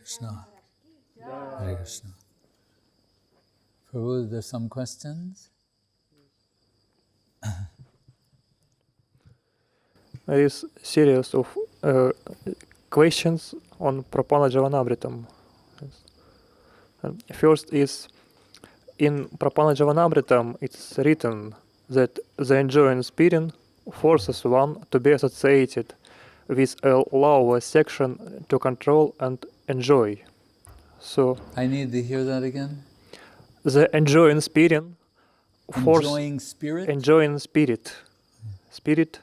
Krishna. Hare Krishna. Prabhu, there's some questions? There is series of questions on Prapanna-jivanamritam. First is, in Prapanna-jivanamritam it's written that the enjoying spirit forces one to be associated with a lower section to control and enjoy. So I need to hear that again. the enjoying spirit spirit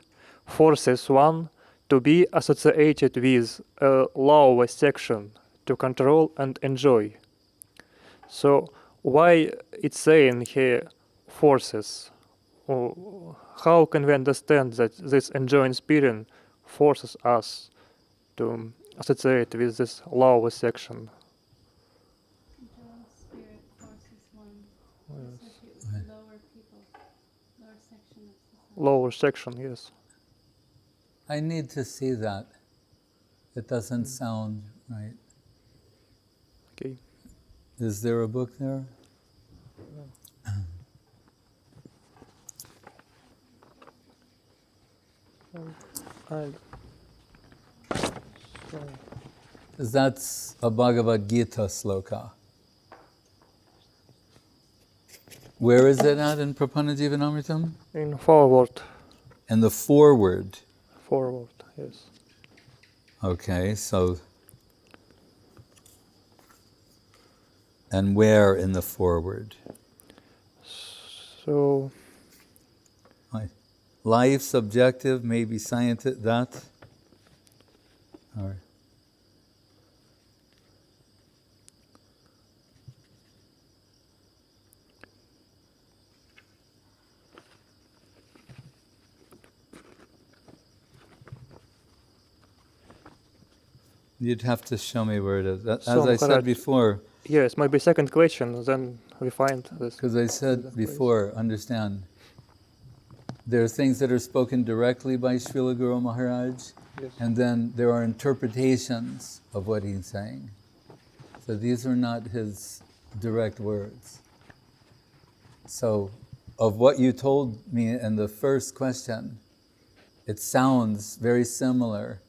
forces one to be associated with a lower section to control and enjoy. So why it's saying here forces? Or how can we understand that this enjoying spirit forces us to associate with this lower section? Enjoying spirit forces one to associate with lower people, lower section of society. Lower section, yes. I need to see that. It doesn't sound right. Okay. Is there a book there? That's a Bhagavad Gita sloka. Where is it at in Prapanna-jivanamritam? In forward. In the foreword. Forward, yes. Okay, so... And where in the foreword? So... Life, subjective, maybe scientific, that? All right. You'd have to show me where it is. As I said before... Yes, maybe second question, then we find this. Because I said before, understand, there are things that are spoken directly by Srila Guru Maharaj, yes. And then there are interpretations of what he's saying. So these are not his direct words. So, of what you told me in the first question, it sounds very similar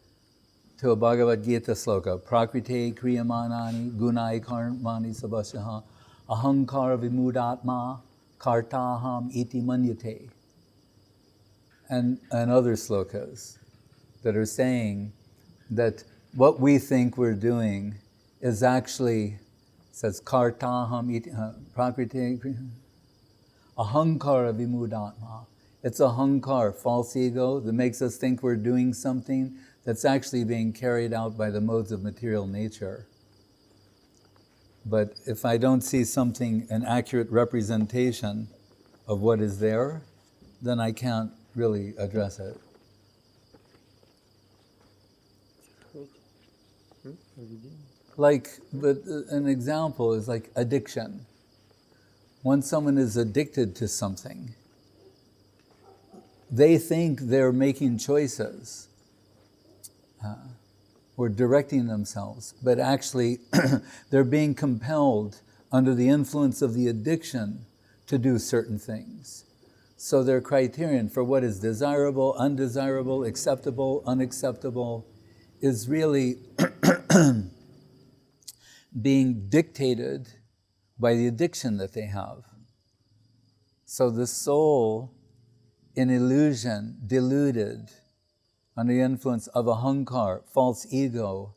to a Bhagavad Gita sloka. Prakrite kriyamanani gunai karmani sabasyaha ahankara vimudatma kartaham iti manyate. And other slokas that are saying that what we think we're doing is actually, says kartaham iti prakrite ahankara vimudatma. It's ahankar, false ego, that makes us think we're doing something that's actually being carried out by the modes of material nature. But if I don't see something, an accurate representation of what is there, then I can't really address it. Like, but an example is like addiction. When someone is addicted to something, they think they're making choices or directing themselves, but actually they're being compelled under the influence of the addiction to do certain things. So their criterion for what is desirable, undesirable, acceptable, unacceptable is really being dictated by the addiction that they have. So the soul, in illusion, deluded, under the influence of ahankar, false ego,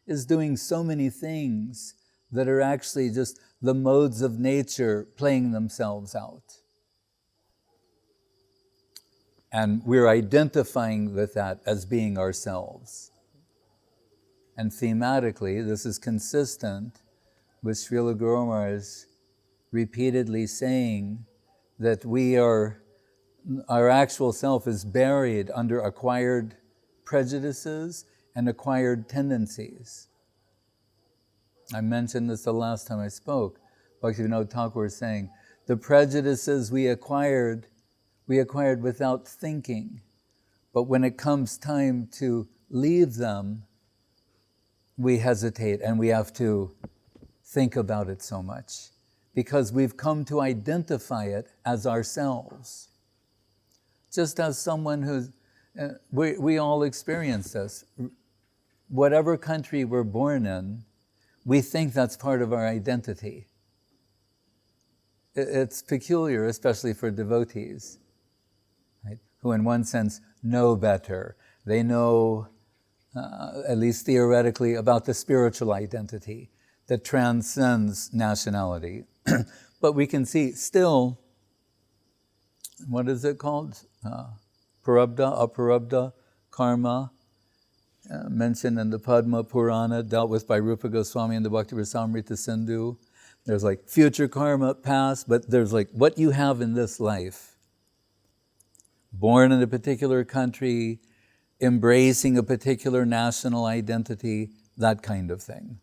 is doing so many things that are actually just the modes of nature playing themselves out. And we're identifying with that as being ourselves. And thematically, this is consistent with Srila Guru Maharaj repeatedly saying that our actual self is buried under acquired prejudices and acquired tendencies. I mentioned this the last time I spoke. Bhaktivinoda Thakur was saying, the prejudices we acquired without thinking. But when it comes time to leave them, we hesitate and we have to think about it so much because we've come to identify it as ourselves. Just as someone who's, we all experience this. Whatever country we're born in, we think that's part of our identity. It's peculiar, especially for devotees, right? Who in one sense know better. They know, at least theoretically, about the spiritual identity that transcends nationality. But we can see still, what is it called? Prarabdha, aparabdha, karma, mentioned in the Padma Purana, dealt with by Rupa Goswami in the Bhakti-rasamrita Sindhu. There's like future karma, past, but there's like what you have in this life. Born in a particular country, embracing a particular national identity, that kind of thing.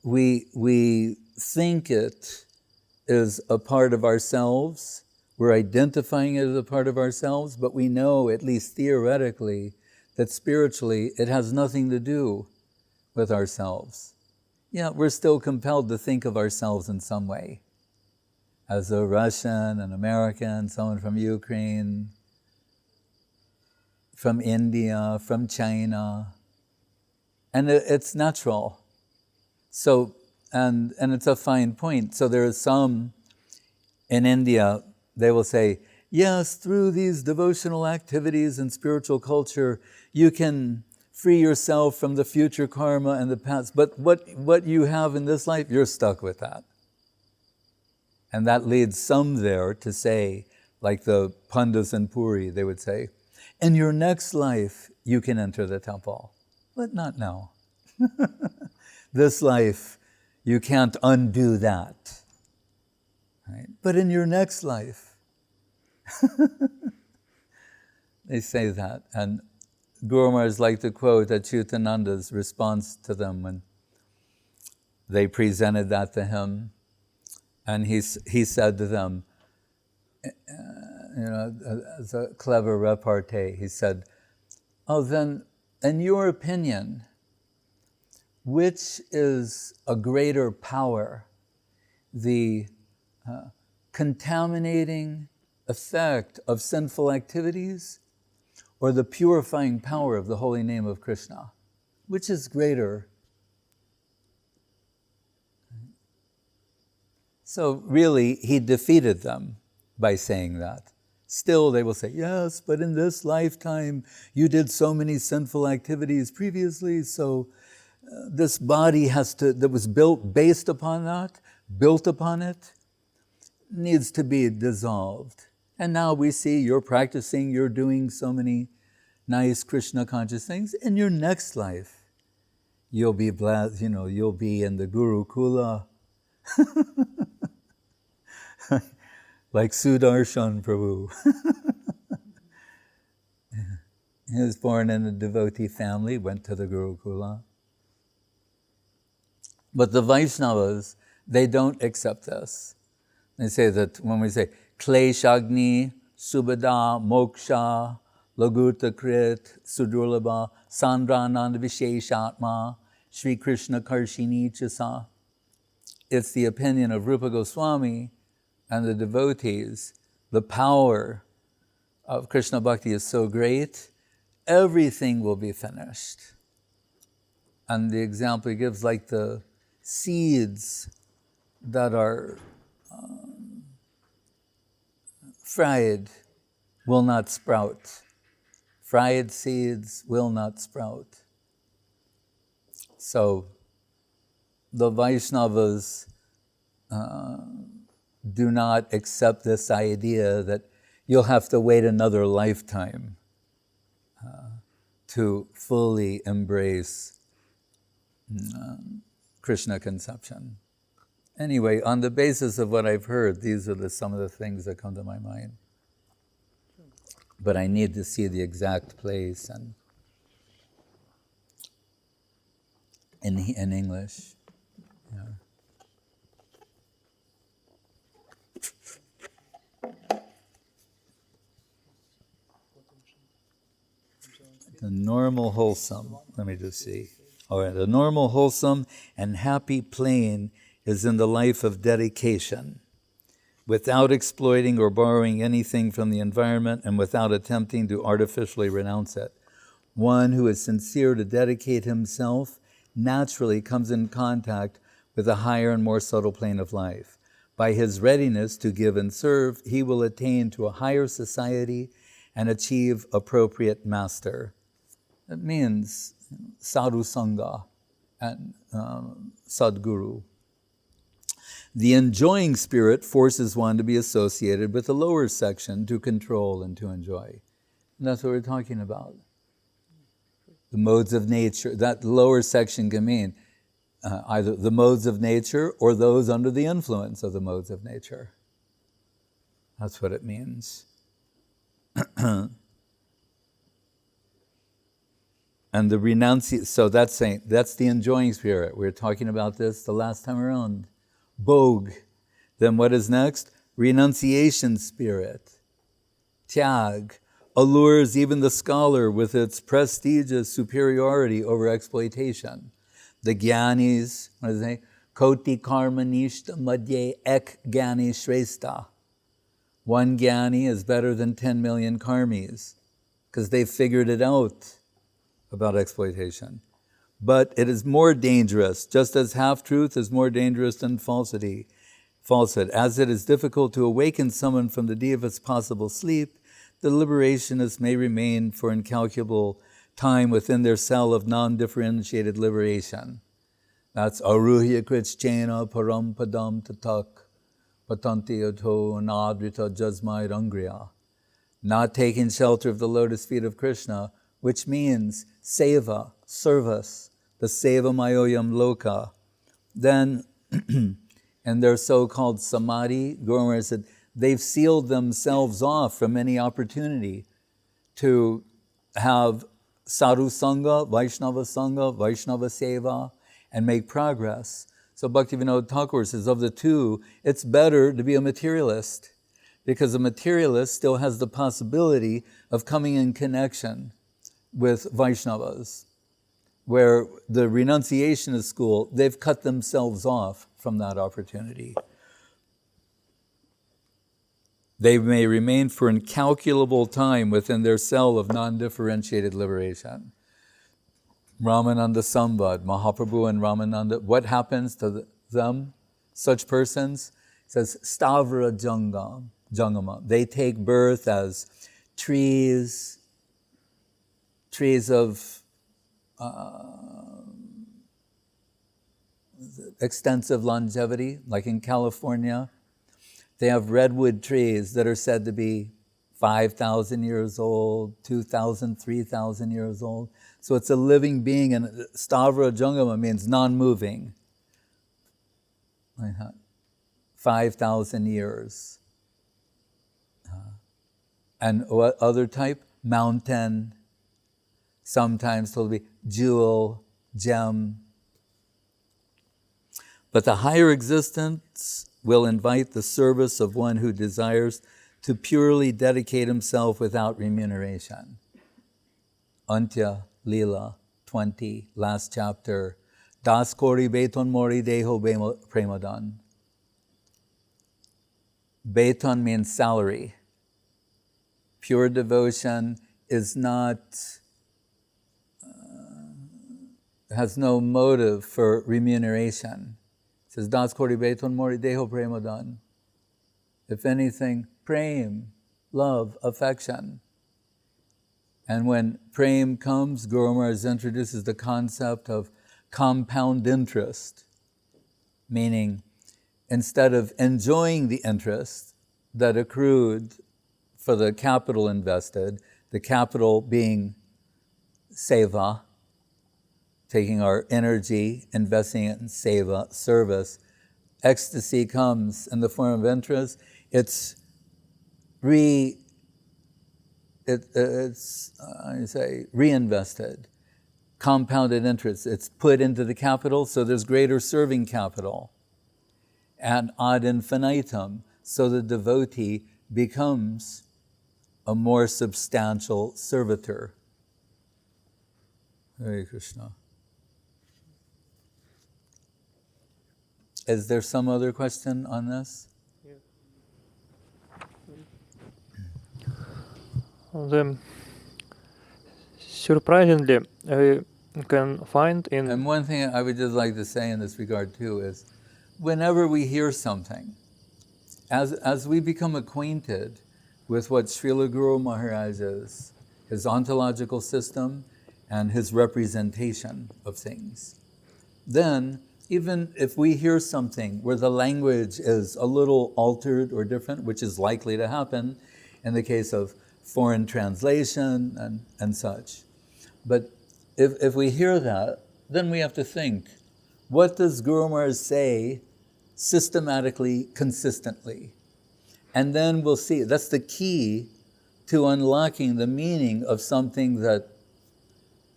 We think it is a part of ourselves. We're identifying it as a part of ourselves, but we know, at least theoretically, that spiritually it has nothing to do with ourselves. Yeah, we're still compelled to think of ourselves in some way. As a Russian, an American, someone from Ukraine, from India, from China. And it's natural. So, and it's a fine point. So there are some in India, they will say, yes, through these devotional activities and spiritual culture, you can free yourself from the future karma and the past. But what you have in this life, you're stuck with that. And that leads some there to say, like the Pandus in Puri, they would say, in your next life, you can enter the temple, but not now. This life, you can't undo that. Right? But in your next life, they say that. And Guru Maharaj liked to quote Achyutananda's response to them when they presented that to him. And he said to them, as a clever repartee, he said, oh, then, in your opinion, which is a greater power, the contaminating effect of sinful activities or the purifying power of the holy name of Krishna? Which is greater? So really, he defeated them by saying that. Still, they will say, yes, but in this lifetime, you did so many sinful activities previously, so this body that was based upon that, built upon it, needs to be dissolved. And now we see you're practicing, you're doing so many nice Krishna conscious things. In your next life, you'll be blessed, you'll be in the Gurukula, like Sudarshan Prabhu. He was born in a devotee family, went to the Gurukula. But the Vaishnavas, they don't accept this. They say that when we say Kleshagni, Subhada, Moksha, Lagurta Krit, Sudurlabha, Sandrananda Visheshatma, Sri Krishna Karshini Chasa, it's the opinion of Rupa Goswami and the devotees. The power of Krishna Bhakti is so great, everything will be finished. And the example he gives, like the seeds that are fried will not sprout. Fried seeds will not sprout. So the Vaishnavas do not accept this idea that you'll have to wait another lifetime to fully embrace Krishna conception. Anyway, on the basis of what I've heard, these are some of the things that come to my mind. But I need to see the exact place and in English. Yeah. The normal, wholesome. Let me just see. All right, the normal, wholesome, and happy plane is in the life of dedication, without exploiting or borrowing anything from the environment and without attempting to artificially renounce it. One who is sincere to dedicate himself naturally comes in contact with a higher and more subtle plane of life. By his readiness to give and serve, he will attain to a higher society and achieve appropriate master. That means sadhu sangha and sadguru. The enjoying spirit forces one to be associated with the lower section to control and to enjoy. And that's what we're talking about. The modes of nature, that lower section can mean either the modes of nature or those under the influence of the modes of nature. That's what it means. And the renunciation, so that's the enjoying spirit. We were talking about this the last time around. Bhog. Then what is next? Renunciation spirit. Tyag. Allures even the scholar with its prestigious superiority over exploitation. The Gyanis, what does it say? Koti karma nishta madhye ek Gyani shrestha. One Gyani is better than 10 million karmis, because they've figured it out about exploitation. But it is more dangerous, just as half-truth is more dangerous than falsehood. As it is difficult to awaken someone from the devious possible sleep, the liberationists may remain for incalculable time within their cell of non-differentiated liberation. That's aruhya krichena param padam tatak patanti ato anadrita jasmai rangriya. Not taking shelter of the lotus feet of Krishna, which means seva, service, the seva mayoyam loka. Then, in their so-called samadhi, Guru Maharaj said, they've sealed themselves off from any opportunity to have sadhu sangha, Vaishnava seva, and make progress. So Bhaktivinoda Thakur says, of the two, it's better to be a materialist, because a materialist still has the possibility of coming in connection with Vaishnavas, where the renunciationist school, they've cut themselves off from that opportunity. They may remain for incalculable time within their cell of non-differentiated liberation. Ramananda Sambad, Mahaprabhu and Ramananda, what happens to them, such persons? It says, Stavra Jangama. They take birth as trees of extensive longevity, like in California. They have redwood trees that are said to be 5,000 years old, 2,000, 3,000 years old. So it's a living being, and Stavra Jangama means non-moving. Like that. 5,000 years. And what other type? Mountain. Sometimes it'll be jewel, gem. But the higher existence will invite the service of one who desires to purely dedicate himself without remuneration. Antya Lila 20, last chapter. Das kori beton mori deho premadan. Beton means salary. Pure devotion is not, has no motive for remuneration. It says, Das kori beton mori deho premadan. If anything, prem, love, affection. And when prem comes, Guru Maharaj introduces the concept of compound interest, meaning instead of enjoying the interest that accrued for the capital invested, the capital being seva, taking our energy, investing it in seva, service, ecstasy comes in the form of interest. It's reinvested, compounded interest. It's put into the capital, so there's greater serving capital. And ad infinitum, so the devotee becomes a more substantial servitor. Hare Krishna. Is there some other question on this? The surprisingly, we can find in And one thing I would just like to say in this regard too is, whenever we hear something, as we become acquainted with what Srila Guru Maharaj is, his ontological system and his representation of things, then even if we hear something where the language is a little altered or different, which is likely to happen in the case of foreign translation and such, but if we hear that, then we have to think, what does Guru Maharaj say systematically, consistently? And then we'll see. That's the key to unlocking the meaning of something that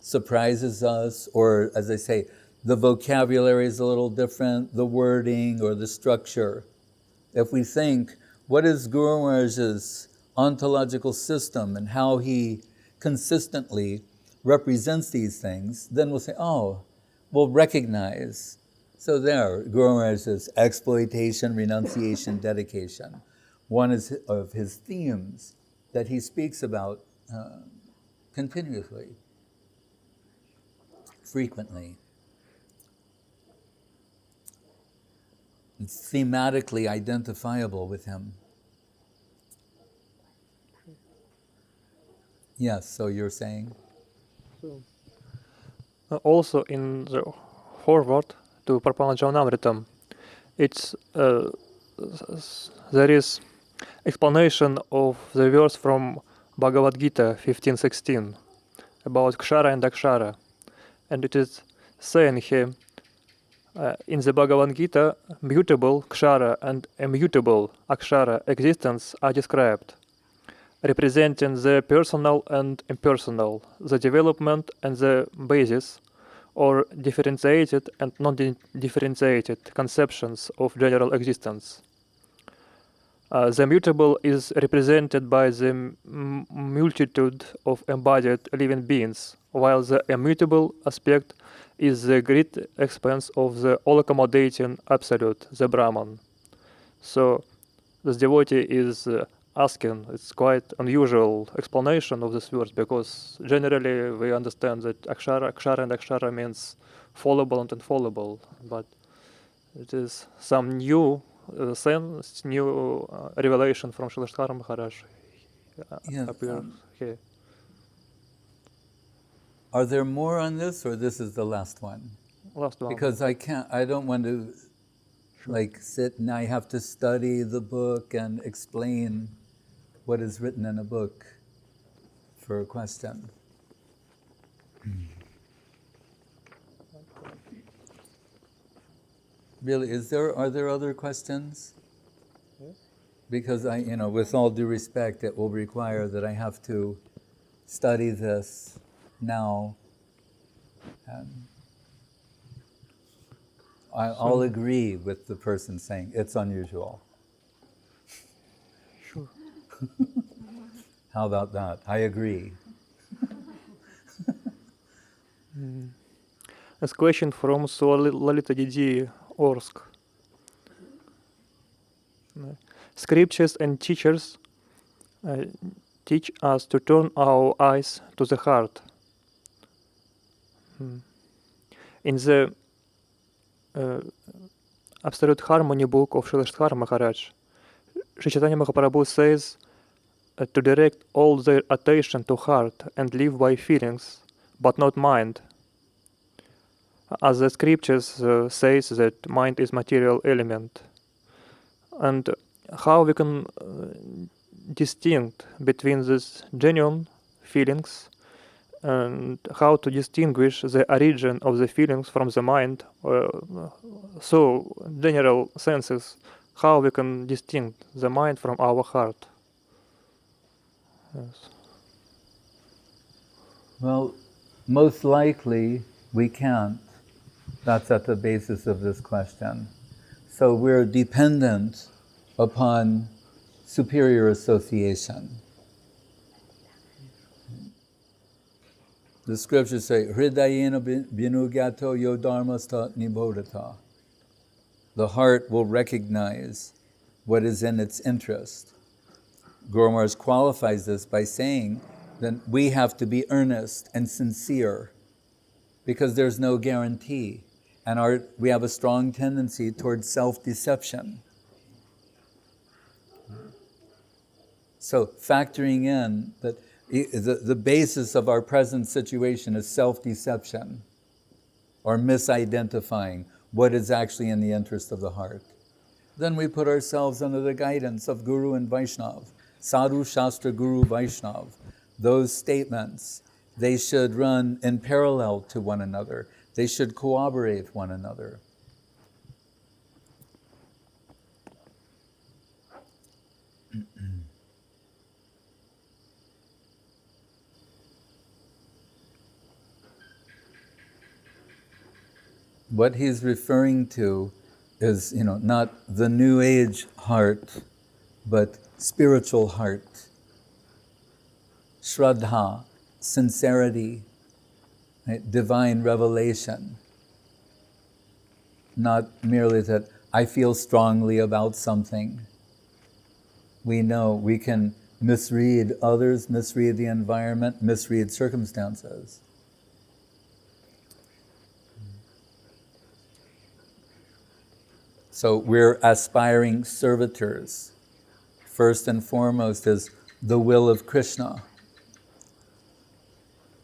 surprises us, or, as I say, the vocabulary is a little different, the wording or the structure. If we think, what is Guru Maharaj's ontological system and how he consistently represents these things, then we'll say, oh, we'll recognize. So there, Guru Maharaj says exploitation, renunciation, dedication. One is of his themes that he speaks about continuously, frequently. It's thematically identifiable with him. Yes, so you're saying? Also in the forward to Prapanna-jivanamritam, it's there is explanation of the verse from Bhagavad Gita 15:16 about Kshara and Akshara, and it is saying here in the Bhagavad Gita, mutable Kshara and immutable Akshara existence are described, representing the personal and impersonal, the development and the basis, or differentiated and non-differentiated conceptions of general existence. The mutable is represented by the multitude of embodied living beings, while the immutable aspect is the great expanse of the all-accommodating Absolute, the Brahman. So this devotee is asking, it's quite unusual explanation of this verse, because generally we understand that Akshara and Akshara means fallible and infallible, but it is some new sense, new revelation from Srila Maharaj appears here. Are there more on this, or this is the last one? Last one. Because I don't want to sit and I have to study the book and explain what is written in a book for a question. Really, are there other questions? Yes. Because with all due respect, it will require that I have to study this now. I'll agree with the person saying it's unusual. Sure. How about that? I agree. A question from Lalita Didi, Orsk. Scriptures and teachers teach us to turn our eyes to the heart. In the Absolute Harmony book of Srila Maharaj, Sri Chaitanya Mahaprabhu says to direct all their attention to heart and live by feelings, but not mind. As the scriptures says that mind is material element. And how we can distinguish between these genuine feelings and how to distinguish the origin of the feelings from the mind. So, general senses, how we can distinguish the mind from our heart. Yes. Well, most likely we can't. That's at the basis of this question. So we're dependent upon superior association. The scriptures say, Hridayena Vinugato yo dharmasta nibodhata. The heart will recognize what is in its interest. Guru Maharaj qualifies this by saying that we have to be earnest and sincere because there's no guarantee. And we have a strong tendency towards self-deception. So factoring in that the basis of our present situation is self-deception or misidentifying what is actually in the interest of the heart. Then we put ourselves under the guidance of Guru and Vaishnav, Sadhu, Shastra, Guru, Vaishnav. Those statements, they should run in parallel to one another. They should corroborate one another. What he's referring to is, not the New Age heart, but spiritual heart. Shraddha, sincerity, right? Divine revelation. Not merely that I feel strongly about something. We know we can misread others, misread the environment, misread circumstances. So we're aspiring servitors. First and foremost is the will of Krishna.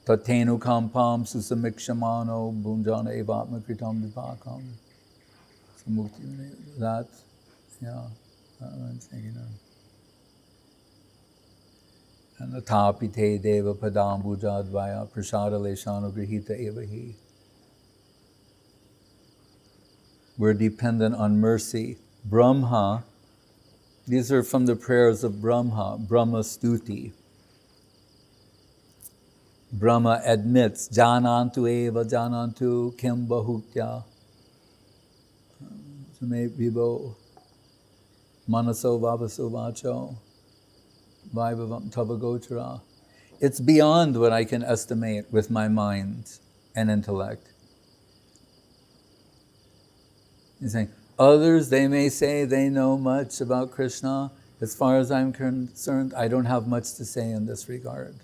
Tatenu kampam susamikshamano bunjana evatma kritam vipakam. That, I'm thinking of. And atapite deva padam bujadvaya prasada leshano grihita evahi. We're dependent on mercy. Brahma, these are from the prayers of Brahma, Brahma Stuti. Brahma admits, Janantu eva janantu kim bahutya. Same vibo, manaso vavaso vacho, vaibhavam tavagochara. It's beyond what I can estimate with my mind and intellect. He's saying, others, they may say they know much about Krishna. As far as I'm concerned, I don't have much to say in this regard.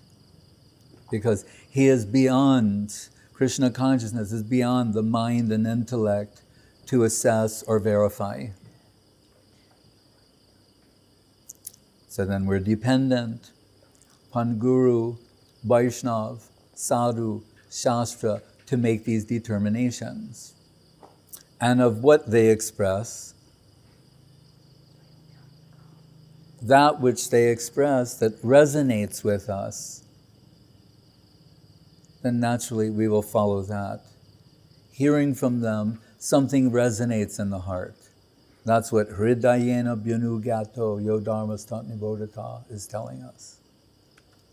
Because he is beyond, Krishna consciousness is beyond the mind and intellect to assess or verify. So then we're dependent upon Guru, Vaishnav, Sadhu, Shastra to make these determinations. And of what they express, that which they express that resonates with us, then naturally we will follow that. Hearing from them, something resonates in the heart. That's what Hridayena Bhyunugato Yodharmastat Nibodhata is telling us.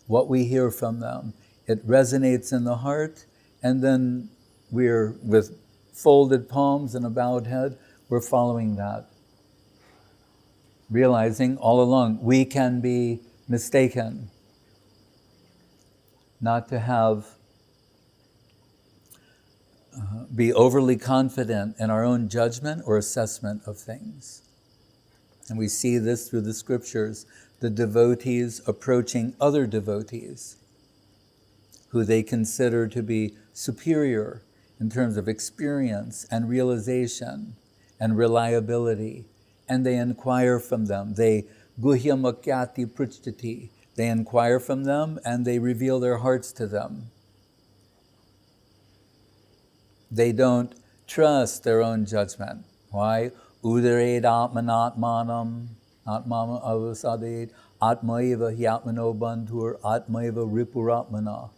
What we hear from them, it resonates in the heart, and then we're with folded palms and a bowed head, we're following that. Realizing all along, we can be mistaken. Not to be overly confident in our own judgment or assessment of things. And we see this through the scriptures, the devotees approaching other devotees who they consider to be superior in terms of experience and realization and reliability. And they inquire from them. They guhya makyati pruchtati. They inquire from them and they reveal their hearts to them. They don't trust their own judgment. Why? Udared atmanatmanam, atmama avasaded, atmaiva hyatmano bandhur, atmaiva ripuratmana.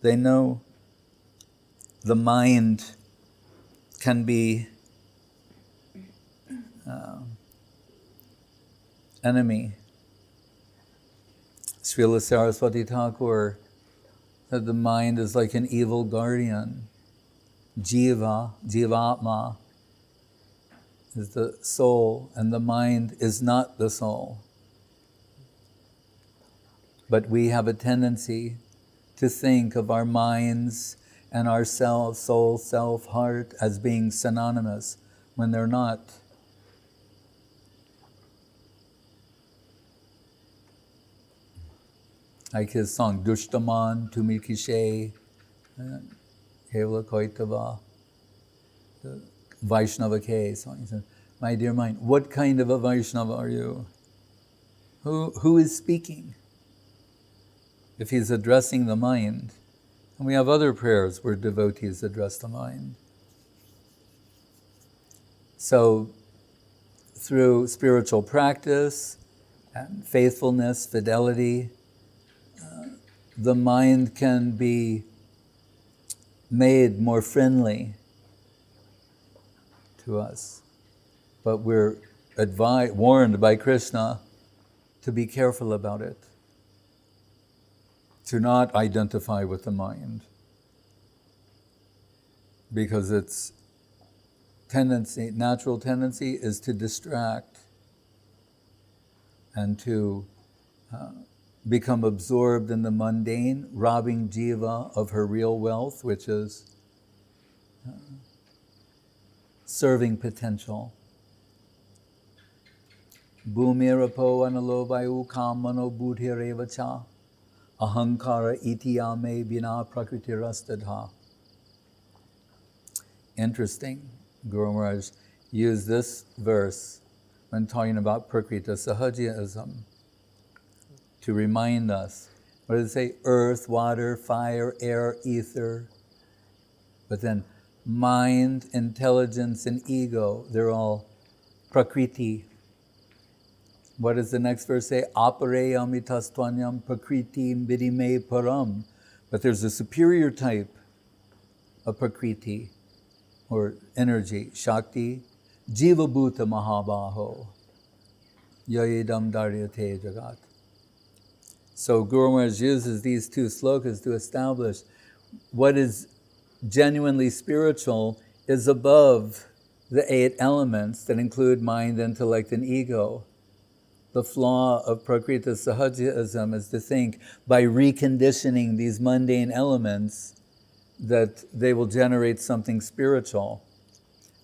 They know the mind can be enemy. Srila Saraswati Thakur said the mind is like an evil guardian. Jivatma is the soul, and the mind is not the soul. But we have a tendency to think of our minds and our self, soul, self, heart as being synonymous when they're not. Like his song, Dushtaman Tumi Kishe Kevala Koitava, the Vaishnava K song. He said, my dear mind, what kind of a Vaishnava are you? Who is speaking? If he's addressing the mind, and we have other prayers where devotees address the mind. So, through spiritual practice and faithfulness, fidelity, the mind can be made more friendly to us. But we're warned by Krishna to be careful about it, to not identify with the mind, because its natural tendency is to distract and to become absorbed in the mundane, robbing jiva of her real wealth, which is serving potential. Bhumirapo analovayu kamano buddhirevacha ahankara itiyame bina prakritirastadha. Interesting. Guru Maharaj used this verse when talking about prakrita sahajaism to remind us. What does it say? Earth, water, fire, air, ether. But then mind, intelligence, and ego, they're all prakriti. What does the next verse say? Apareyamitastvanyam prakriti vidime param. But there's a superior type of prakriti, or energy, shakti, jiva bhuta mahabaho, yayedam daryate jagat. So Guru Maharaj uses these two slokas to establish what is genuinely spiritual is above the 8 elements that include mind, intellect, and ego. The flaw of prakrita sahajaism is to think by reconditioning these mundane elements that they will generate something spiritual.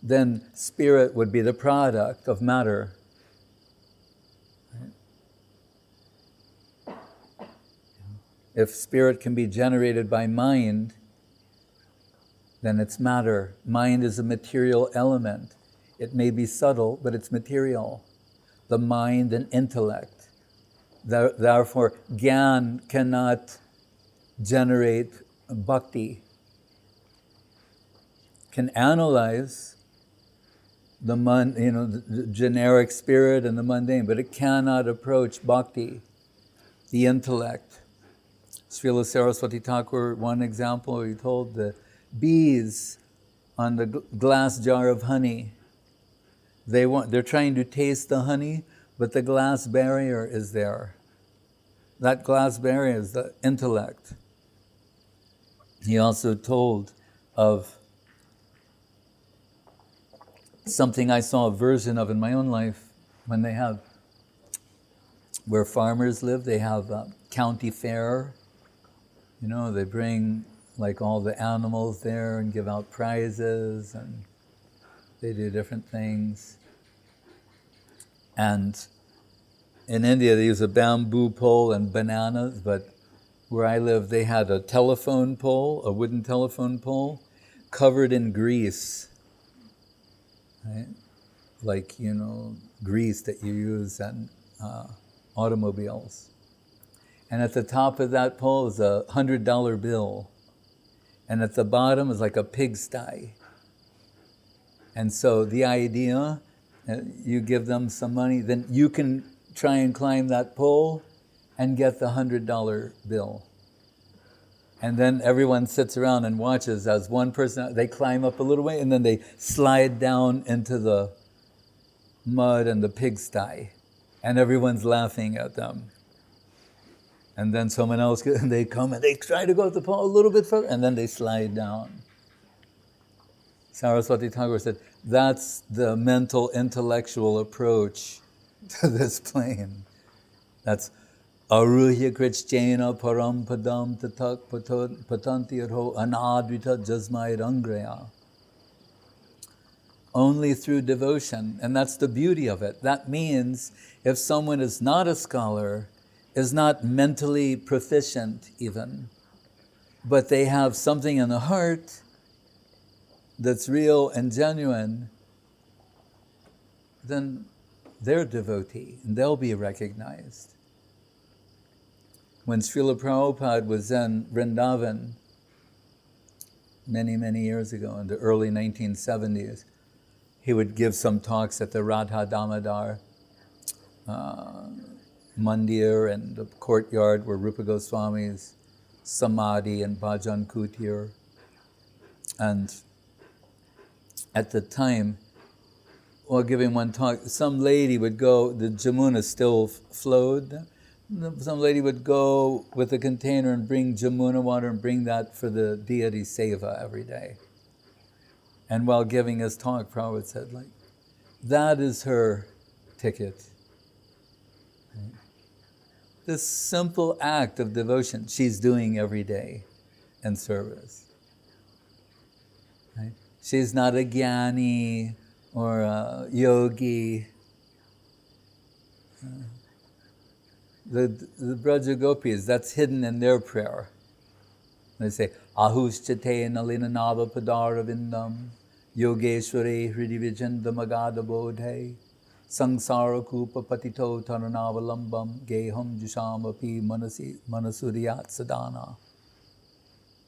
Then spirit would be the product of matter. If spirit can be generated by mind, then it's matter. Mind is a material element. It may be subtle, but it's material. The mind and intellect. Therefore, Gyan cannot generate bhakti. Can analyze the generic spirit and the mundane, but it cannot approach bhakti, the intellect. Srila Saraswati Thakur, one example, he told the bees on the glass jar of honey. They're trying to taste the honey, but the glass barrier is there. That glass barrier is the intellect. He also told of something I saw a version of in my own life when they have, where farmers live, they have a county fair. They bring like all the animals there and give out prizes, and they do different things. And in India, they use a bamboo pole and bananas, but where I live, they had a telephone pole, a wooden telephone pole, covered in grease. Right? Like, grease that you use in automobiles. And at the top of that pole is a $100 bill. And at the bottom is like a pigsty. And so the idea, you give them some money, then you can try and climb that pole and get the $100 bill. And then everyone sits around and watches as one person, they climb up a little way and then they slide down into the mud and the pigsty. And everyone's laughing at them. And then someone else, they come and they try to go up the pole a little bit further, and then they slide down. Saraswati Thakur said, that's the mental, intellectual approach to this plane. That's Aruhya Krichena Param Padam Tatak Patantirho Anadvita Jasmai Rangraya. Only through devotion, and that's the beauty of it. That means if someone is not a scholar, is not mentally proficient even, but they have something in the heart that's real and genuine, then they're devotee and they'll be recognized. When Srila Prabhupada was in Vrindavan many, many years ago, in the early 1970s, he would give some talks at the Radha Damodar Mandir and the courtyard where Rupa Goswami's Samadhi and Bhajan Kutir. And at the time, while giving one talk, some lady would go, the Jamuna still flowed, some lady would go with a container and bring Jamuna water and bring that for the deity seva every day. And while giving his talk, Prabhupada said, like, that is her ticket. Right? This simple act of devotion she's doing every day in service. Right? She's not a jnani or a yogi. The Braja Gopis, that's hidden in their prayer. They say, Ahushchate nalina nava padara vindam yogeshware hridivijandamagada bodhe sangsara kupa patito taranavalam geham jushamapi manasuriyat sadhana.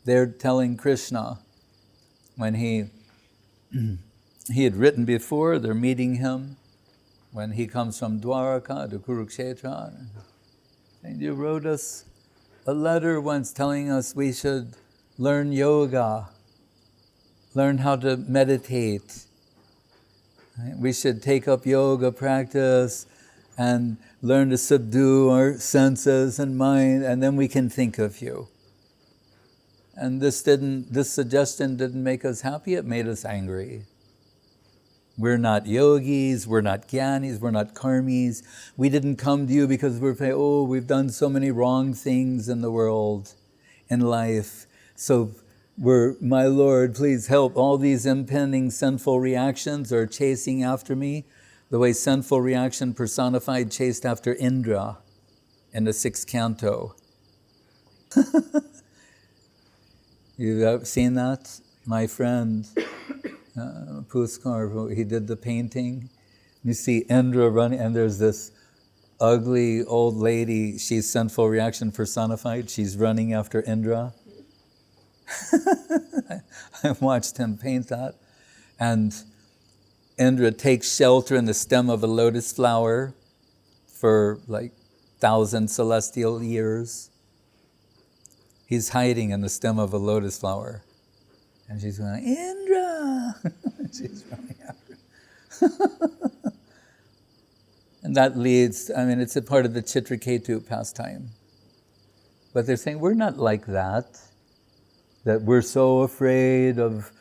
They're telling Krishna, when he had written before, they're meeting him, when he comes from Dwaraka to Kurukshetra, and you wrote us a letter once telling us we should learn yoga, learn how to meditate. Right? We should take up yoga practice and learn to subdue our senses and mind, and then we can think of you. And this suggestion didn't make us happy, it made us angry. We're not yogis, we're not jnanis, we're not karmis. We didn't come to you because we're saying, oh, we've done so many wrong things in the world, in life. So my Lord, please help. All these impending sinful reactions are chasing after me, the way sinful reaction personified chased after Indra in the 6th canto. You've seen that? My friend, Puskar, he did the painting. You see Indra running, and there's this ugly old lady, she's sinful reaction personified, she's running after Indra. I watched him paint that. And Indra takes shelter in the stem of a lotus flower for like 1,000 celestial years. He's hiding in the stem of a lotus flower. And she's going, Indra! She's running after. And that leads, it's a part of the Chitraketu pastime. But they're saying, we're not like that we're so afraid of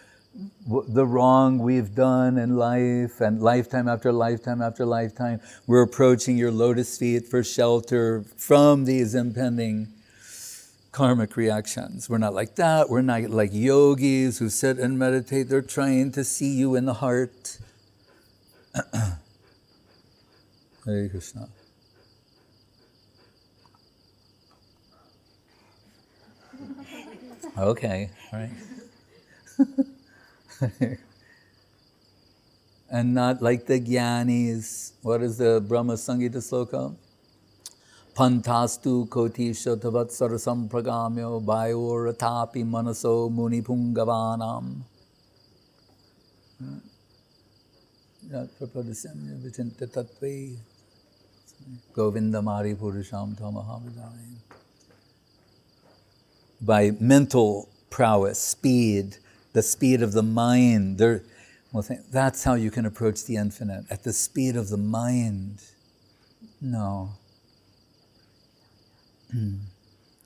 the wrong we've done in life, and lifetime after lifetime after lifetime, we're approaching your lotus feet for shelter from these impending karmic reactions. We're not like that. We're not like yogis who sit and meditate. They're trying to see you in the heart. Hare Krishna. Okay, all right. And not like the jnanis. What is the Brahma Sangita sloka? Pantastu koti shotavat sarasam pragamyo bayor atapi manaso muni pungavanam. Govindamari purusham tamahavidayam. By mental prowess, speed, the speed of the mind. That's how you can approach the infinite, at the speed of the mind. No.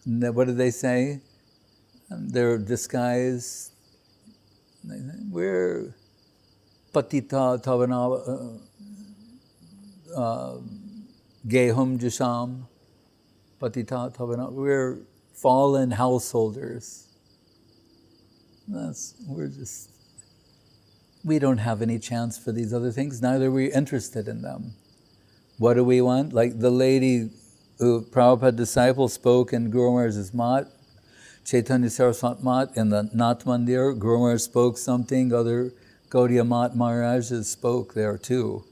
What do they say? They're disguised. We're patita tavana gehum jusham patita tavana. We're fallen householders. We don't have any chance for these other things, neither are we interested in them. What do we want? Like the lady who Prabhupada disciple spoke in Guru Maharaj's mat, Chaitanya Saraswat mat in the Nath Mandir. Guru Maharaj spoke something, other Gaudiya Mat Maharajas spoke there too.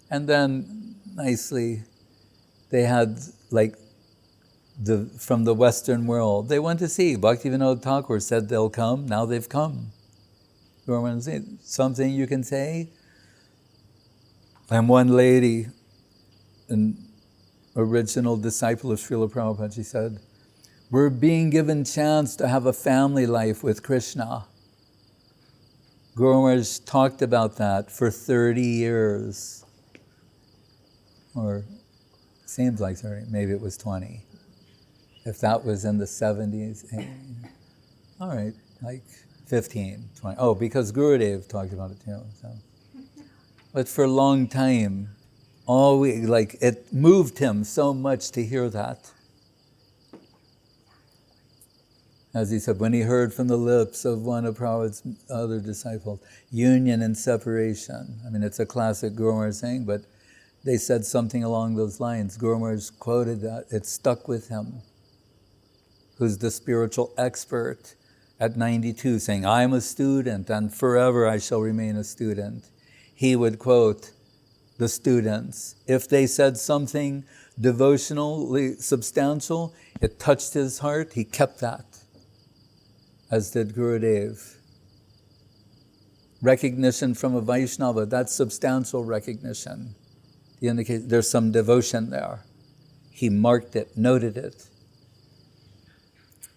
And then nicely, they had like from the Western world, they went to see. Bhaktivinoda Thakur said they'll come, now they've come. Guru Maharaj said, something you can say? And one lady, an original disciple of Srila Prabhupada, she said, we're being given chance to have a family life with Krishna. Guru Maharaj talked about that for 30 years. Or seems like 30, maybe it was 20. If that was in the 70s, all right, like 15, 20. Oh, because Gurudev talked about it too. So. But for a long time, it moved him so much to hear that. As he said, when he heard from the lips of one of Prabhupada's other disciples, union and separation. I mean, it's a classic Guru Maharaj saying, but they said something along those lines. Guru Maharaj quoted that. It stuck with him. Who's the spiritual expert at 92, saying, I'm a student and forever I shall remain a student. He would quote the students. If they said something devotionally substantial, it touched his heart, he kept that, as did Gurudev. Recognition from a Vaishnava, that's substantial recognition. He indicates there's some devotion there. He marked it, noted it.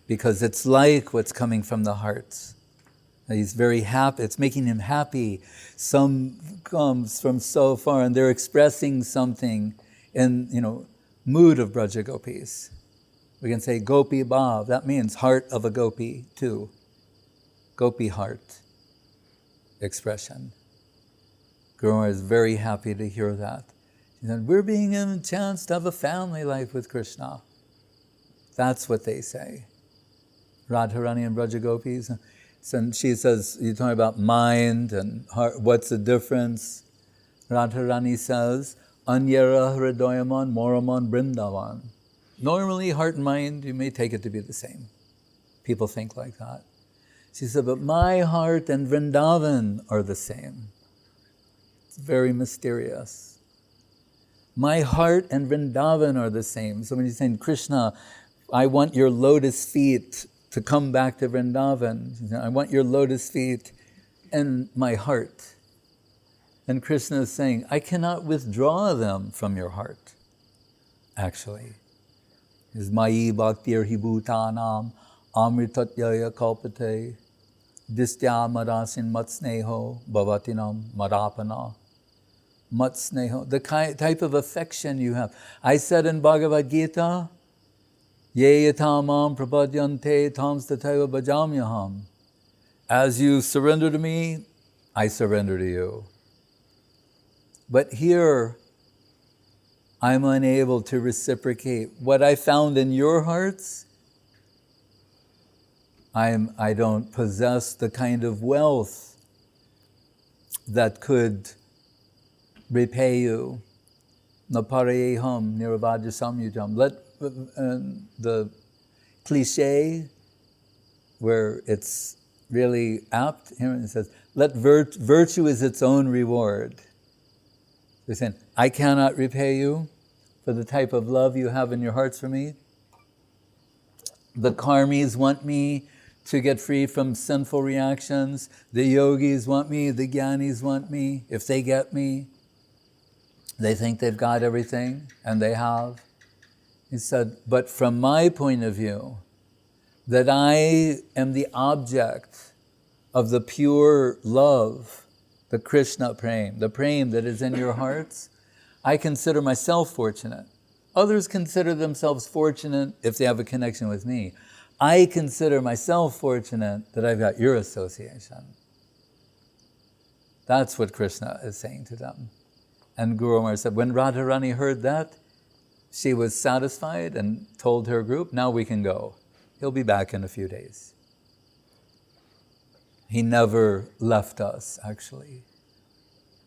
Because it's like what's coming from the heart. He's very happy, it's making him happy. Some comes from so far and they're expressing something in, mood of Braja Gopis. We can say Gopi Bhav, that means heart of a Gopi too. Gopi heart expression. Guru Maharaj is very happy to hear that. He said, we're being given a chance to have a family life with Krishna. That's what they say. Radharani and Braja Gopis. So she says, you're talking about mind and heart, what's the difference? Radharani says, Anyara Hridayaman Moraman Brindavan. Normally, heart and mind, you may take it to be the same. People think like that. She said, but my heart and Vrindavan are the same. It's very mysterious. My heart and Vrindavan are the same. So when you're saying, Krishna, I want your lotus feet to come back to Vrindavan. I want your lotus feet in my heart. And Krishna is saying, I cannot withdraw them from your heart, actually. Is Mayi Bhaktir Hibhutanam Amritatyaya Kalpate Distya Marasin Matsneho Bhavatinam Marapana. Matsneho, the type of affection you have. I said in Bhagavad Gita, Ye yatamam prapadyante tams tataiva bhajamyaham. As you surrender to me, I surrender to you. But here, I'm unable to reciprocate. What I found in your hearts, I don't possess the kind of wealth that could repay you. Naparayeham niravadya samyutam. Let the cliche, where it's really apt, here it says, let virtue is its own reward. They're saying, I cannot repay you for the type of love you have in your hearts for me. The karmis want me to get free from sinful reactions. The yogis want me, the jnanis want me. If they get me, they think they've got everything, and they have. He said, but from my point of view, that I am the object of the pure love, the Krishna prem, the prem that is in your hearts, I consider myself fortunate. Others consider themselves fortunate if they have a connection with me. I consider myself fortunate that I've got your association. That's what Krishna is saying to them. And Guru Maharaj said, when Radharani heard that, she was satisfied and told her group, now we can go. He'll be back in a few days. He never left us, actually.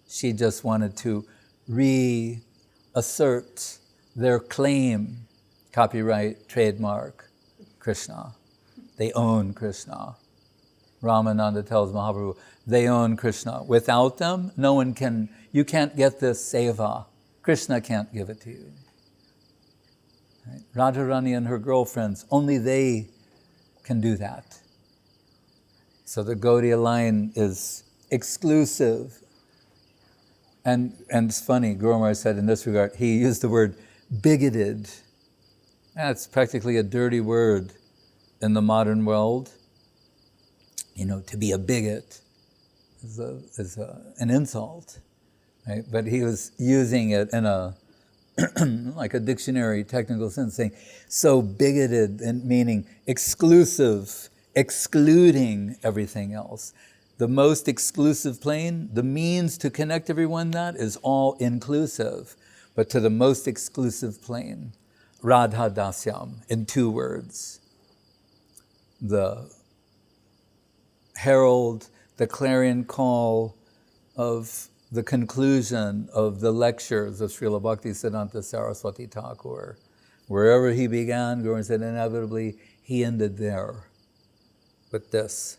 She just wanted to reassert their claim, copyright, trademark, Krishna. They own Krishna. Ramananda tells Mahaprabhu, they own Krishna. Without them, no one can, you can't get this seva. Krishna can't give it to you. Right? Radharani and her girlfriends, only they can do that. So the Gaudiya line is exclusive. And it's funny, Guru Maharaj said in this regard, he used the word bigoted. That's practically a dirty word in the modern world. You know, to be a bigot is an insult, right? But he was using it in a like a dictionary technical sense, saying so bigoted, and meaning exclusive, excluding everything else. The most exclusive plane, the means to connect everyone, that is all inclusive. But to the most exclusive plane, Radha Dasyam, in 2 words. The herald, the clarion call of the conclusion of the lectures of Srila Bhaktisiddhanta Saraswati Thakur. Wherever he began, Guru said inevitably he ended there with this.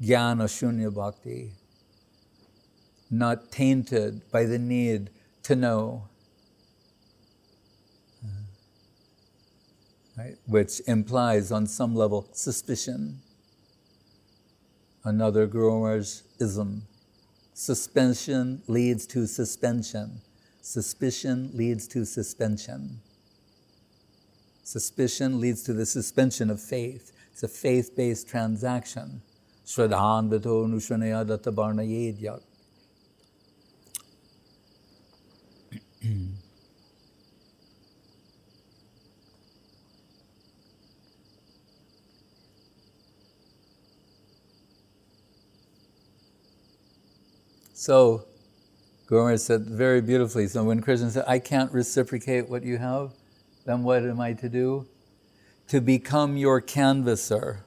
Jnana Shunya Bhakti, not tainted by the need to know. Right? Which implies on some level suspicion. Another Guru Maharaj ism. Suspension leads to suspension. Suspicion leads to suspension. Suspicion leads to the suspension of faith. It's a faith-based transaction. Shraddhan Vito Nushanaya Dattabarna Yedyak. So, Guru Maharaj said very beautifully, so when Krishna said, I can't reciprocate what you have, then what am I to do? To become your canvasser.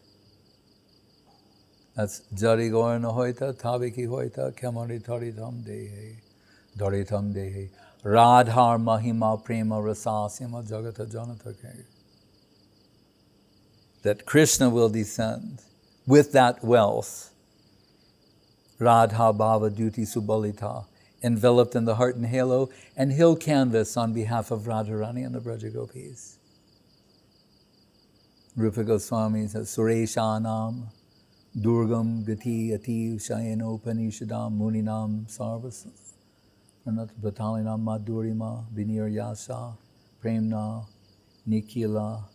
That's Jari Gorna Hoita, Tabiki Hoita, Kamari Taritam Dehe, Doritam Dehe, Radhar Mahima Prema Rasasima Jagata Janata Ke. That Krishna will descend with that wealth. Radha Bhava Duti Subalita, enveloped in the heart and halo, and he'll canvas on behalf of Radharani and the Braja Gopis. Rupa Goswami says, Sureshanam, Durgam Gati Ati Ushayeno Upanishadam Muninam Sarvas Pranat Batalinam Madhurima Vinir Yasa Premna Nikila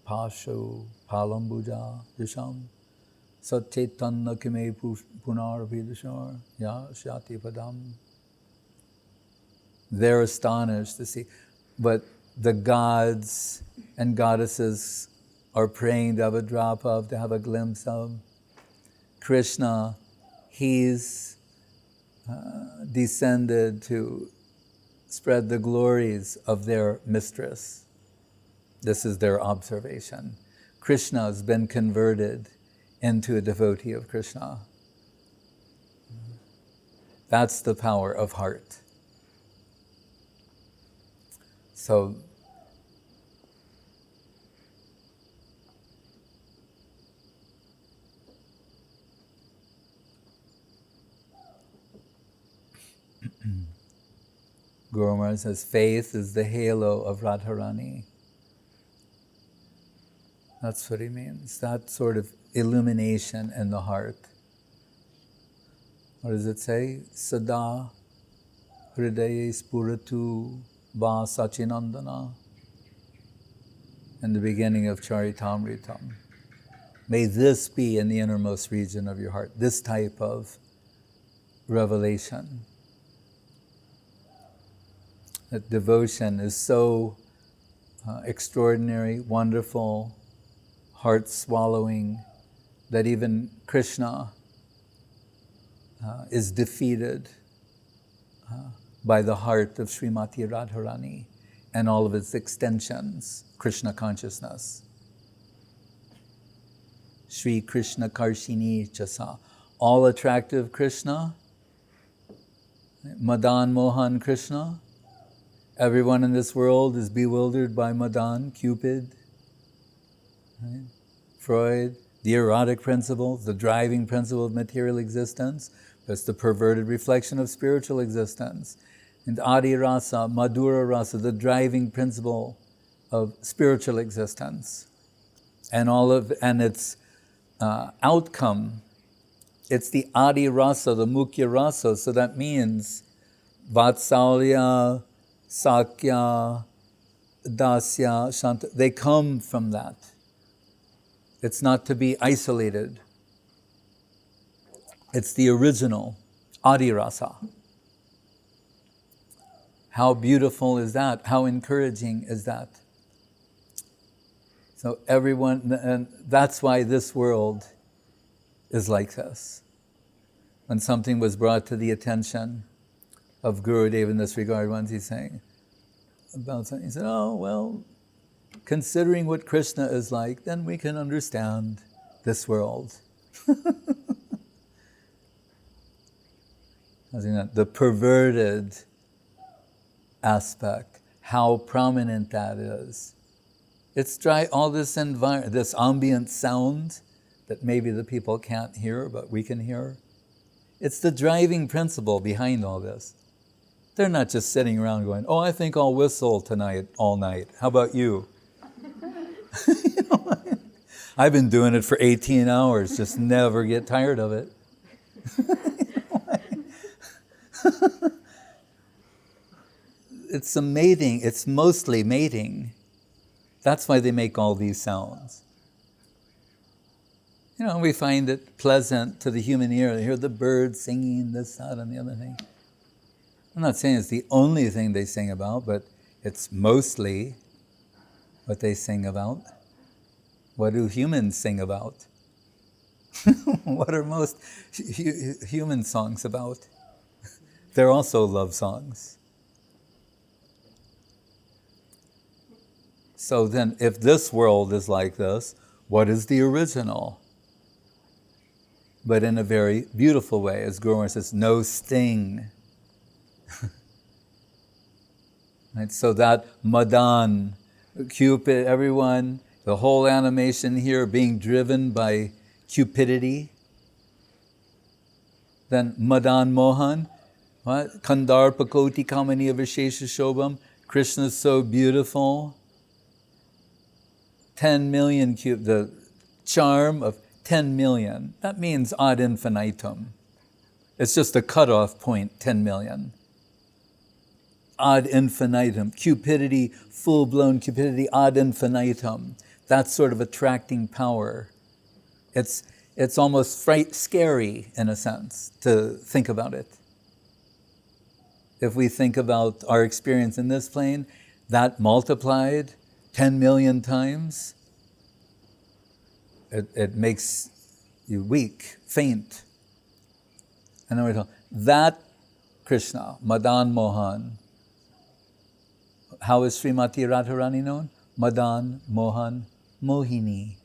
Pasho Palambuja Disham Satchetanna Kime Punar Vidashar Ya Shati Padam. They're astonished to see. But the gods and goddesses are praying to have a drop of, to have a glimpse of. Krishna, he's descended to spread the glories of their mistress. This is their observation. Krishna has been converted into a devotee of Krishna. That's the power of heart. So, Guru Maharaj says, faith is the halo of Radharani. That's what he means, that sort of illumination in the heart. What does it say? Sada hridaye spuratu va sachinandana. In the beginning of Charitamritam. May this be in the innermost region of your heart, this type of revelation. That devotion is so extraordinary, wonderful, heart-swallowing, that even Krishna is defeated by the heart of Srimati Radharani and all of its extensions, Krishna consciousness. Sri Krishna Karshini Chasa, all attractive Krishna, Madan Mohan Krishna. Everyone in this world is bewildered by Madan, Cupid, right? Freud, the erotic principle, the driving principle of material existence. That's the perverted reflection of spiritual existence. And Adi Rasa, Madhura Rasa, the driving principle of spiritual existence. And its outcome, it's the Adi Rasa, the Mukhya Rasa, so that means Vatsalya, Sakya, Dasya, Shanta, they come from that. It's not to be isolated. It's the original Adi Rasa. How beautiful is that? How encouraging is that? So everyone, and that's why this world is like this. When something was brought to the attention of Gurudev in this regard, once he's saying about something, he said, oh, well, considering what Krishna is like, then we can understand this world. The perverted aspect, how prominent that is. It's all this environment, this ambient sound that maybe the people can't hear, but we can hear. It's the driving principle behind all this. They're not just sitting around going, oh, I think I'll whistle tonight, all night. How about you? I've been doing it for 18 hours, just never get tired of it. It's a mating, it's mostly mating. That's why they make all these sounds. We find it pleasant to the human ear to hear the birds singing this, that, and the other thing. I'm not saying it's the only thing they sing about, but it's mostly what they sing about. What do humans sing about? What are most human songs about? They're also love songs. So then, if this world is like this, what is the original? But in a very beautiful way, as Guru says, no sting. Right? So that Madan, Cupid, everyone, the whole animation here being driven by cupidity. Then Madan Mohan, what? Kandar Pakoti Kamani Avishesha Shobham, Krishna's so beautiful. 10 million the charm of 10 million. That means ad infinitum. It's just a cutoff point, 10 million. Ad infinitum. Cupidity, full-blown cupidity, ad infinitum. That's sort of attracting power. It's almost scary, in a sense, to think about it. If we think about our experience in this plane, that multiplied 10 million times, it makes you weak, faint. And then we're talking, that Krishna, Madan Mohan, how is Srimati Radharani known? Madan Mohan Mohini.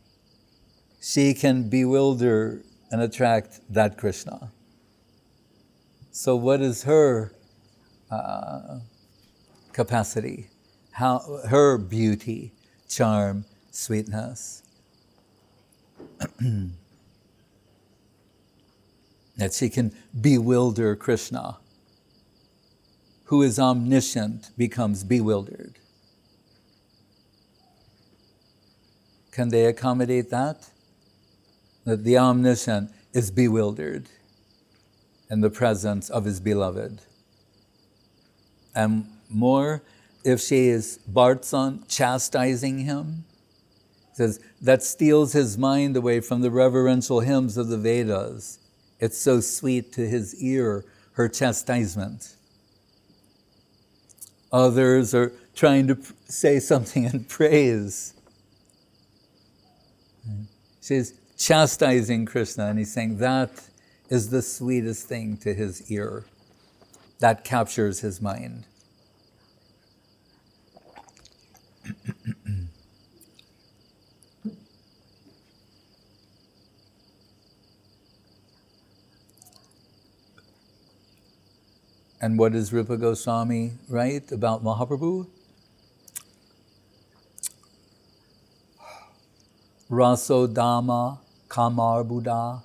She can bewilder and attract that Krishna. So what is her capacity? Her beauty, charm, sweetness. That she can bewilder Krishna. Who is omniscient becomes bewildered. Can they accommodate that? That the omniscient is bewildered in the presence of his beloved. And more, if she is Bhartsan, chastising him, says that steals his mind away from the reverential hymns of the Vedas. It's so sweet to his ear, her chastisement. Others are trying to say something in praise. She's chastising Krishna, and he's saying that is the sweetest thing to his ear. that captures his mind. And what does Rupa Goswami write about Mahaprabhu? Raso Dama Kamar Buddha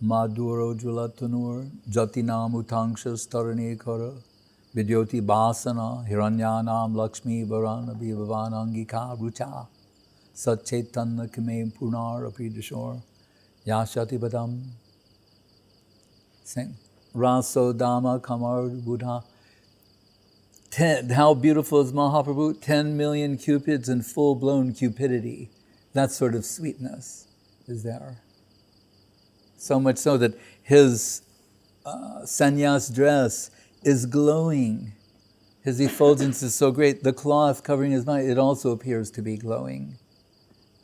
Maduro Julatunur Jatinam Utangshas Tarani Kara Vidyoti Basana Hiranyanam Lakshmi Varana Bhivavanangika Rucha Satchetanna Kime Punar Apidashor Yashati Badam. Sing. Raso Dama Kamar Buddha. How beautiful is Mahaprabhu? 10 million cupids in full-blown cupidity. That sort of sweetness is there. So much so that his sannyas dress is glowing. His effulgence is so great. The cloth covering his mind, it also appears to be glowing.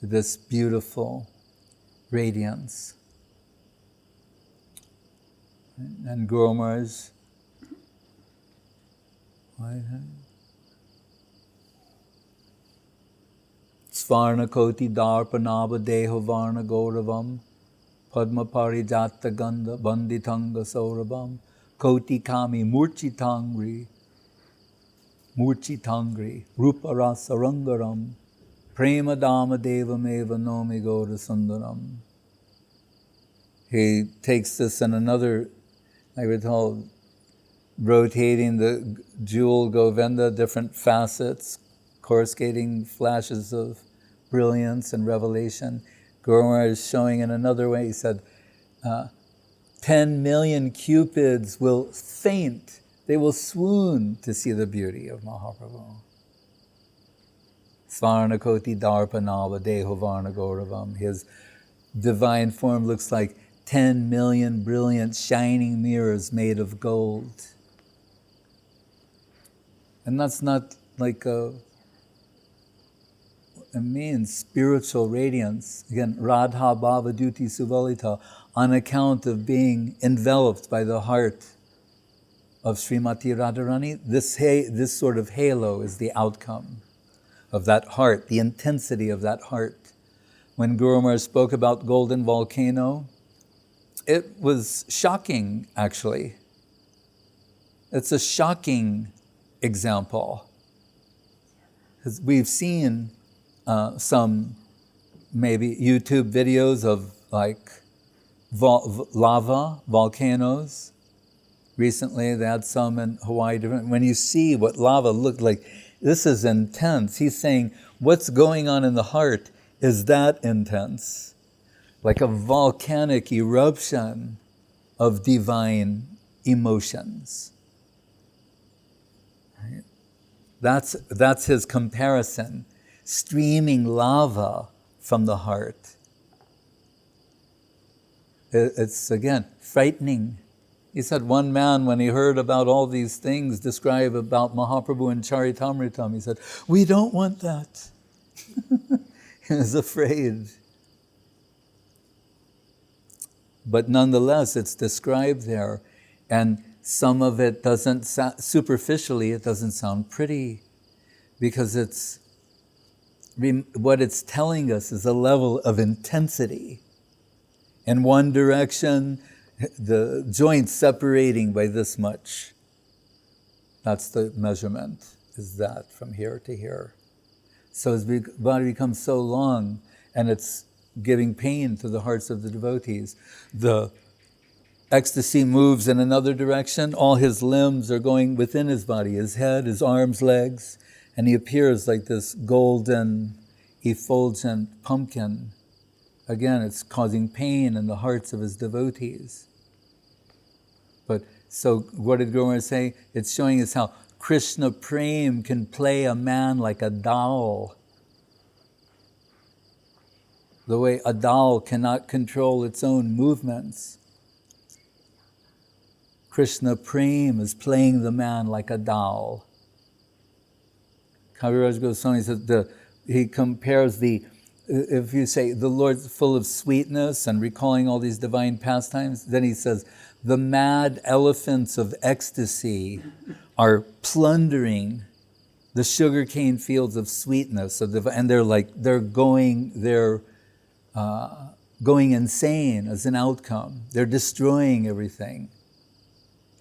This beautiful radiance. And Guru Maharaj, Svarna Koti Darpanava Deho Varna Gauravam Padma Parijata Gandha Banditanga Saurabam Koti Kami Murchitangri Rupa Rasa Rangaram Prema Dama Deva Meva Nomi Gaura Sundaram. He takes this in another, I recall, rotating the jewel Govinda, different facets, coruscating flashes of brilliance and revelation. Guru Maharaj is showing in another way, he said, 10 million cupids will faint, they will swoon to see the beauty of Mahaprabhu. Svarna Koti Darpanava Deho Varna Gauravam. His divine form looks like 10 million brilliant shining mirrors made of gold. And that's not like it means spiritual radiance. Again, Radha Bhava Duti Suvalita, on account of being enveloped by the heart of Srimati Radharani, this sort of halo is the outcome of that heart, the intensity of that heart. When Guru Maharaj spoke about golden volcano, it was shocking, actually. It's a shocking example. Because we've seen some maybe YouTube videos of like lava volcanoes. Recently they had some in Hawaii. When you see what lava looked like, this is intense. He's saying what's going on in the heart is that intense. Like a volcanic eruption of divine emotions. Right? That's his comparison. Streaming lava from the heart. It's, again, frightening. He said one man, when he heard about all these things described about Mahaprabhu and Charitamritam, he said, "We don't want that." He was afraid. But nonetheless, it's described there, and some of it doesn't superficially, it doesn't sound pretty, because what it's telling us is a level of intensity. In one direction, the joints separating by this much. That's the measurement, is that from here to here. So his body becomes so long, and it's giving pain to the hearts of the devotees. The ecstasy moves in another direction. All his limbs are going within his body, his head, his arms, legs, and he appears like this golden, effulgent pumpkin. Again, it's causing pain in the hearts of his devotees. But so what did Guru Maharaj say? It's showing us how Krishna Prem can play a man like a doll. The way a doll cannot control its own movements. Krishna Prem is playing the man like a doll. Kaviraj Goswami said he compares if you say the Lord's full of sweetness and recalling all these divine pastimes, then he says the mad elephants of ecstasy are plundering the sugarcane fields of sweetness, and they're going insane as an outcome. They're destroying everything.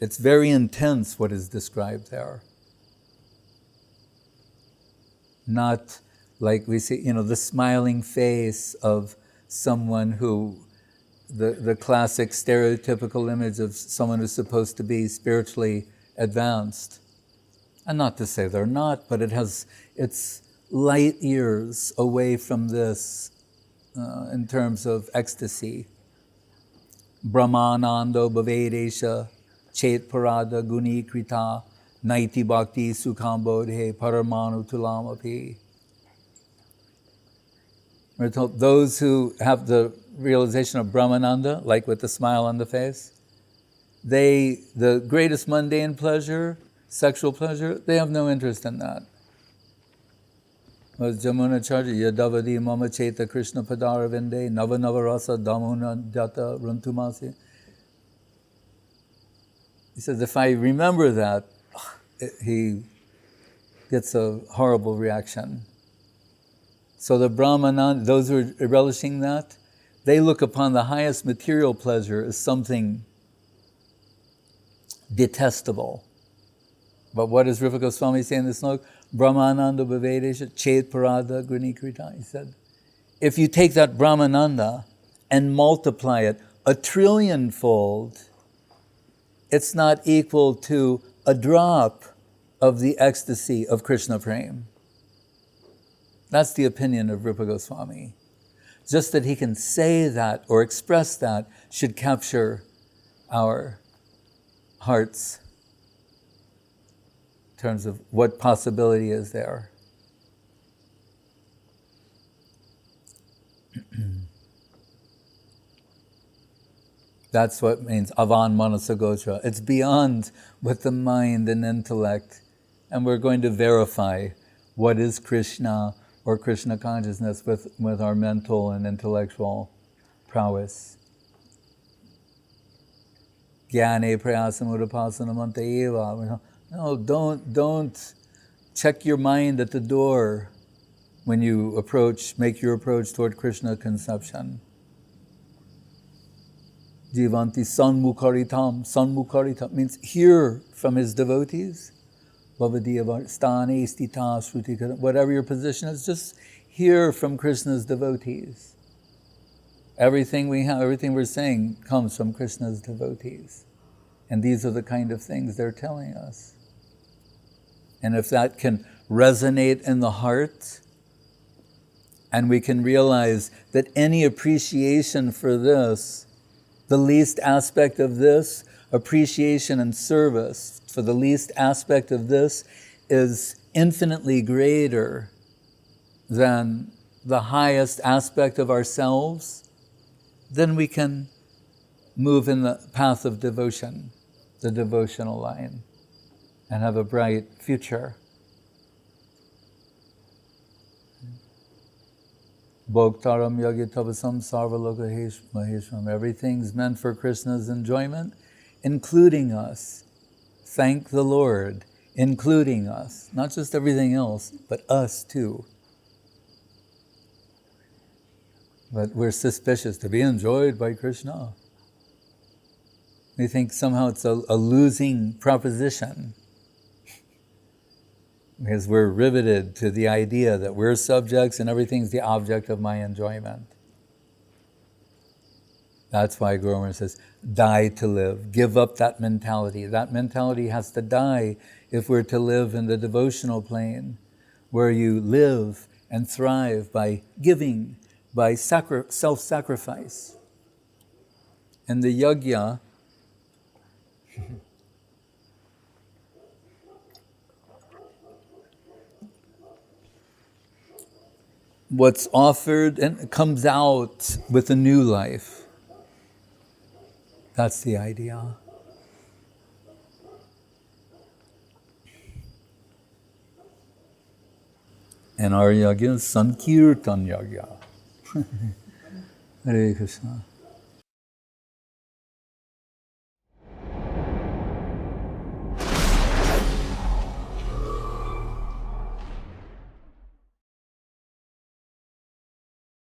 It's very intense what is described there. Not like we see, the smiling face of someone who, the classic stereotypical image of someone who's supposed to be spiritually advanced. And not to say they're not, but it's light years away from this in terms of ecstasy. Brahmanando bhavedesha chet parada guni krita naiti bhakti sukhambodhe paramanu tulamapi. We're told those who have the realization of Brahmananda, like with the smile on the face, the greatest mundane pleasure, sexual pleasure, they have no interest in that. Was Jamuna Charja Yadavadi Mama Cheta Krishna Padara Vinde Nava Navarasa Damuna Data Runtumasi. He says, if I remember that, he gets a horrible reaction. So the Brahmanan, those who are relishing that, they look upon the highest material pleasure as something detestable. But what does Rupa Goswami say in this sloka? Brahmananda bhavedesha chet parada grunikrita. He said, if you take that Brahmananda and multiply it 1,000,000,000-fold, it's not equal to a drop of the ecstasy of Krishna Prem. That's the opinion of Rupa Goswami. Just that he can say that or express that should capture our hearts in terms of what possibility is there. That's what means avan manasagotra. It's beyond what the mind and intellect, and we're going to verify what is Krishna or Krishna consciousness with our mental and intellectual prowess. Jnane prayasam udapasanamanta eva. No, don't check your mind at the door when you make your approach toward Krishna conception. Jivanti sanmukaritam. Sanmukaritam means hear from his devotees. Whatever your position is, just hear from Krishna's devotees. Everything we have, everything we're saying comes from Krishna's devotees. And these are the kind of things they're telling us. And if that can resonate in the heart, and we can realize that any appreciation for this, the least aspect of this, appreciation and service for the least aspect of this is infinitely greater than the highest aspect of ourselves, then we can move in the path of devotion, the devotional line, and have a bright future. Bhoktaram yagitavasam sarvaloka maheshwaram. Everything's meant for Krishna's enjoyment, including us. Thank the Lord, including us. Not just everything else, but us too. But we're suspicious to be enjoyed by Krishna. We think somehow it's a losing proposition. Because we're riveted to the idea that we're subjects and everything's the object of my enjoyment. That's why Guru Maharaj says, die to live. Give up that mentality. That mentality has to die if we're to live in the devotional plane, where you live and thrive by giving, by self-sacrifice. And the yajna, what's offered and comes out with a new life. That's the idea. And our yajna is Sankirtan yajna. Hare Krishna.